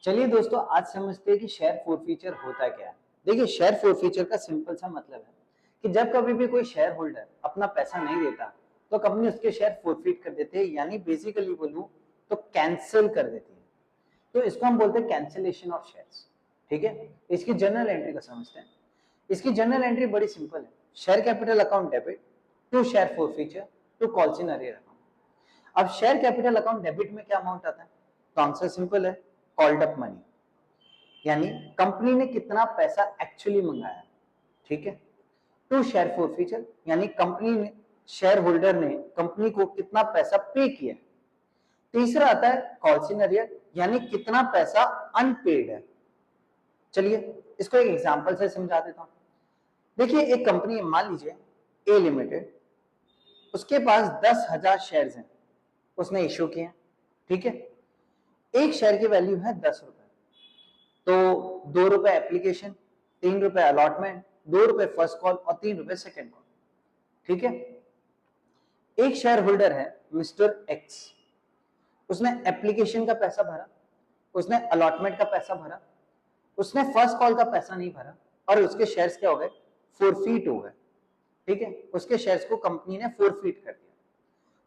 चलिए दोस्तों, आज समझते हैं कि शेयर फोरफीचर होता क्या है। देखिए, शेयर फोरफीचर का सिंपल सा मतलब है कि जब कभी भी कोई शेयर होल्डर अपना पैसा नहीं देता तो कंपनी उसके शेयर फोरफीट कर देते हैं, यानी बेसिकली बोलूं तो कैंसिल कर देती है। तो इसको हम बोलते हैं कैंसिलेशन ऑफ शेयर्स। ठीक है, इसकी जर्नल एंट्री को समझते हैं। इसकी जर्नल एंट्री बड़ी सिंपल है। Share capital account debit to share forfeiture to calls in arrear account. अब शेयर कैपिटल अकाउंट डेबिट में क्या अमाउंट आता है? तो आंसर सिंपल है, कॉल्ड अप मनी, यानी कंपनी ने कितना पैसा एक्चुअली मंगाया। ठीक है। टू शेयर फोरफीचर, यानी कंपनी ने, शेयर होल्डर ने कंपनी को कितना पैसा पे किया। तीसरा आता है कॉल्स इन अरियर, यानी कितना पैसा अनपेड है। चलिए इसको एक एग्जांपल से समझा देता हूं। देखिए, एक कंपनी है, मान लीजिए ए लिमिटेड, उसके पास 10,000 शेयर्स हैं, उसने इश्यू किए हैं। ठीक है, एक शेयर की वैल्यू है 10 रुपए, तो 2 रुपए एप्लीकेशन, 3 रुपए अलॉटमेंट, 2 रुपए फर्स्ट कॉल और 3 रुपए सेकेंड कॉल। ठीक है। एक शेयर होल्डर है मिस्टर एक्स, उसने एप्लीकेशन का पैसा भरा, उसने अलॉटमेंट का पैसा भरा, उसने फर्स्ट कॉल का पैसा नहीं भरा और उसके शेयर्स क्या हो गए? फोरफीट हो गए। ठीक है, उसके शेयर्स को कंपनी ने फोरफीट कर दिया।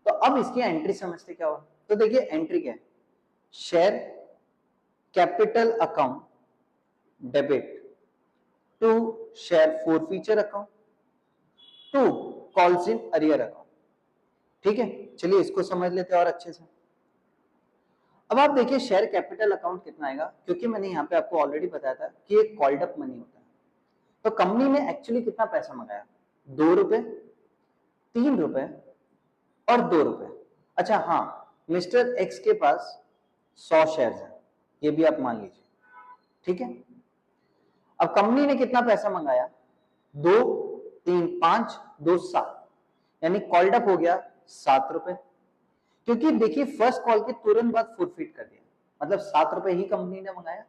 तो अब इसकी एंट्री समझते क्या हुआ। तो देखिए एंट्री क्या है, share capital account debit to share forfeiture account to calls in arrear account. ठीक है, चलिए इसको समझ लेते हैं और अच्छे से। अब आप देखिए शेयर कैपिटल अकाउंट कितना आएगा, क्योंकि मैंने यहाँ पे आपको ऑलरेडी बताया था कि एक कॉल्ड अप मनी होता है। तो कंपनी ने एक्चुअली कितना पैसा मंगाया? 2 रुपए, 3 रुपए और 2 रुपए। अच्छा हाँ, मिस्टर एक्स के पास 100 शेयर्स हैं, ये भी आप मान लीजिए। ठीक है। अब कंपनी ने कितना पैसा मंगाया? 2, 3, 5, 2, 7, यानी कॉल्ड अप हो गया 7 रुपए। क्योंकि देखिए फर्स्ट कॉल के तुरंत बाद फोरफीट कर दिया, मतलब 7 रुपए ही कंपनी ने मंगाया।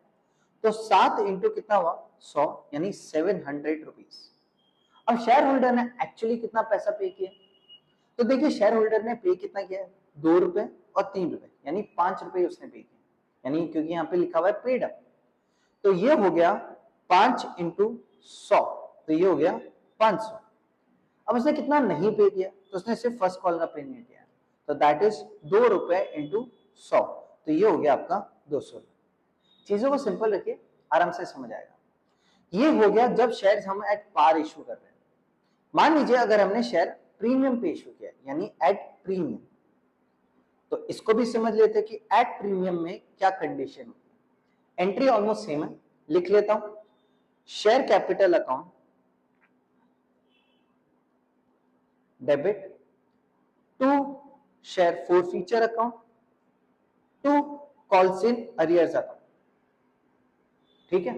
तो 7 इंटू कितना हुआ? 100, यानी 700 रुपीज। अब शेयर होल्डर ने एक्चुअली कितना पैसा पे किया? तो देखिए शेयर होल्डर ने पे कितना किया? 2 रुपए और 3 रुपए, यानी 5 रुपए उसने पे किया, यानी क्योंकि यहाँ पे लिखा हुआ है पेड अप। तो ये हो गया 5 इंटू 100, तो ये हो गया 500। अब उसने कितना नहीं पे किया? तो उसने सिर्फ फर्स्ट कॉल का पे नहीं किया, तो दैट इज 2 रुपए इंटू 100, तो ये हो गया आपका 200। चीजों को सिंपल रखिए, आराम से समझ आएगा। ये हो गया जब शेयर्स हम एट पार इशू कर रहे हैं। मान लीजिए अगर हमने शेयर प्रीमियम पे इशू किया, यानी एट प्रीमियम, तो इसको भी समझ लेते हैं कि एट प्रीमियम में क्या कंडीशन होती है। एंट्री ऑलमोस्ट सेम है, लिख लेता हूं। Share capital account debit to share forfeiture account to calls in arrears account. ठीक है।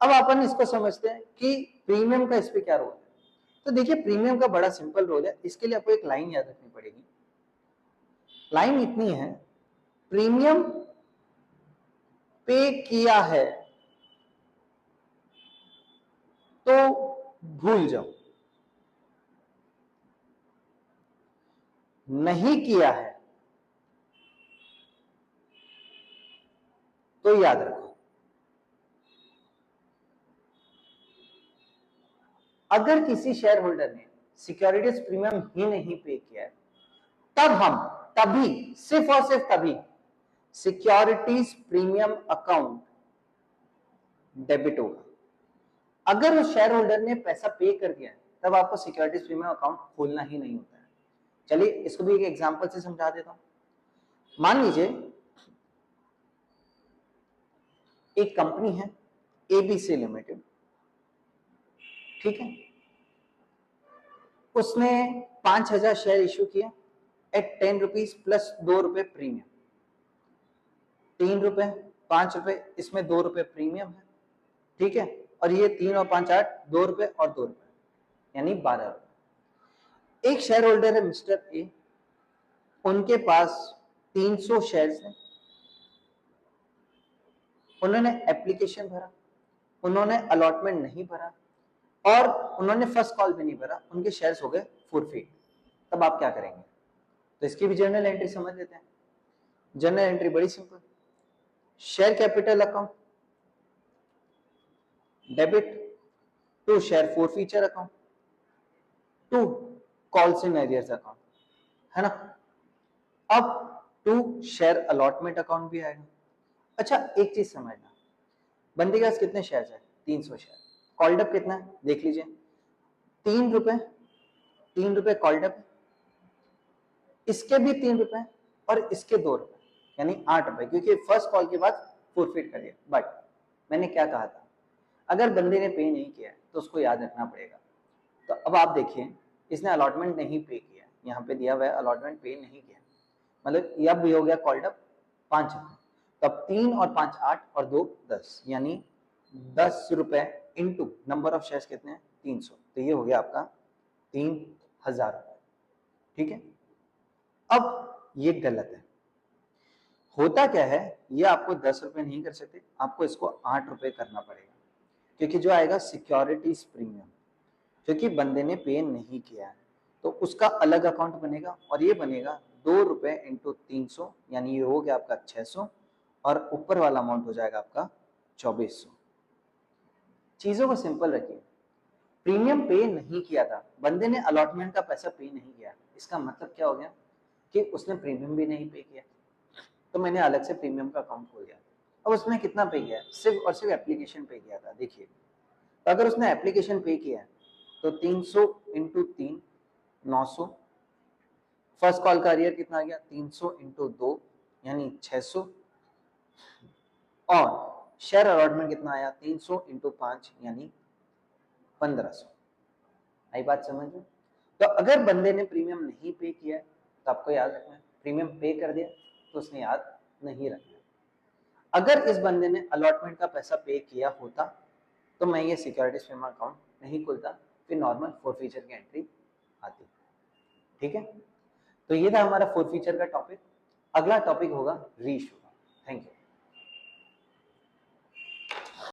अब अपन इसको समझते हैं कि प्रीमियम का इस पे क्या रोल है। तो देखिए प्रीमियम का बड़ा सिंपल रोल है, इसके लिए आपको एक लाइन याद रखनी पड़ेगी। लाइन इतनी है, प्रीमियम पे किया है तो भूल जाओ, नहीं किया है तो याद रखो। अगर किसी शेयर होल्डर ने सिक्योरिटीज प्रीमियम ही नहीं पे किया है, तब हम, तभी, सिर्फ और सिर्फ तभी सिक्योरिटीज प्रीमियम अकाउंट डेबिट होगा। अगर उस शेयर होल्डर ने पैसा पे कर दिया है, तब आपको सिक्योरिटीज प्रीमियम अकाउंट खोलना ही नहीं होता है। चलिए इसको भी एक एग्जांपल से समझा देता हूं। मान लीजिए एक कंपनी है एबीसी लिमिटेड। ठीक है, उसने 5,000 शेयर इश्यू किया एट 10 रुपीज प्लस 2 रुपए प्रीमियम। 3 रुपए, 5 रुपए, इसमें 2 रुपए प्रीमियम है। ठीक है, और ये 3 और 5 8, 2 रुपए और 2 रुपए, यानी 12 रुपए। एक शेयर होल्डर है मिस्टर ए, उनके पास 300 शेयर्स हैं। उन्होंने एप्लीकेशन भरा, उन्होंने अलॉटमेंट नहीं भरा और उन्होंने फर्स्ट कॉल भी नहीं भरा, उनके शेयर्स हो गए फोरफीट। तब आप क्या करेंगे? तो इसकी भी जर्नल एंट्री समझ लेते हैं। जर्नल एंट्री बड़ी simple, share capital account, debit to share forfeiture account, to calls in arrears account, है ना। अब टू शेयर अलॉटमेंट अकाउंट भी आएगा। अच्छा एक चीज समझना, बंदे के पास कितने शेयर है? 300 शेयर। कॉल्ड अप कितना है देख लीजिए, 3 रुपए, 3 रुपए कॉल्ड अप, इसके भी 3 रुपए और इसके 2 रुपए, यानी 8 रुपए, क्योंकि फर्स्ट कॉल के बाद फॉरफिट कर दिया। बट मैंने क्या कहा था, अगर बंदे ने पे नहीं किया तो उसको याद रखना पड़ेगा। तो अब आप देखिए, इसने अलॉटमेंट नहीं पे किया, यहाँ पे दिया हुआ है अलॉटमेंट पे नहीं किया, मतलब यह भी हो गया कॉल्ड अप 5 रुपए। तब 3 और 5 8 और 2 10, यानी 10 रुपए इंटू नंबर ऑफ शेयर्स कितने हैं? 300, तो ये हो गया आपका 3000 रुपए। ठीक है, अब ये गलत है। होता क्या है, ये आपको 10 रुपए नहीं कर सकते, आपको इसको 8 रुपए करना पड़ेगा, क्योंकि जो आएगा सिक्योरिटीज प्रीमियम, क्योंकि बंदे ने पे नहीं किया है तो उसका अलग अकाउंट बनेगा, और ये बनेगा 2 रुपए इंटू 300, यानी ये हो गया आपका 600, और ऊपर वाला अमाउंट हो जाएगा आपका 2400। चीजों को सिंपल रखिए, प्रीमियम पे नहीं किया था बंदे ने, अलॉटमेंट का पैसा पे नहीं किया, इसका मतलब क्या हो गया कि उसने प्रीमियम भी नहीं पे किया, तो मैंने अलग से प्रीमियम का अकाउंट खोल दिया। अब उसने कितना पे किया? सिर्फ और सिर्फ एप्लीकेशन पे किया था। देखिए, तो अगर उसने एप्लीकेशन पे किया तो 300 इंटू 3 900, फर्स्ट कॉल का अरियर कितना आ गया? 300 इंटू 2 यानी 600, और शेयर अलॉटमेंट कितना आया? 300 इंटू 5 यानी 1500। आई बात समझ में? तो अगर बंदे ने प्रीमियम नहीं पे किया तो आपको याद रखना है, प्रीमियम पे कर दिया तो उसने याद नहीं रखना। अगर इस बंदे ने अलॉटमेंट का पैसा पे किया होता तो मैं ये सिक्योरिटीज प्रीमियम अकाउंट नहीं खुलता, फिर नॉर्मल फोरफीचर की एंट्री आती। ठीक है, तो ये था हमारा फोरफीचर का टॉपिक। अगला टॉपिक होगा रीइशू। Thank you.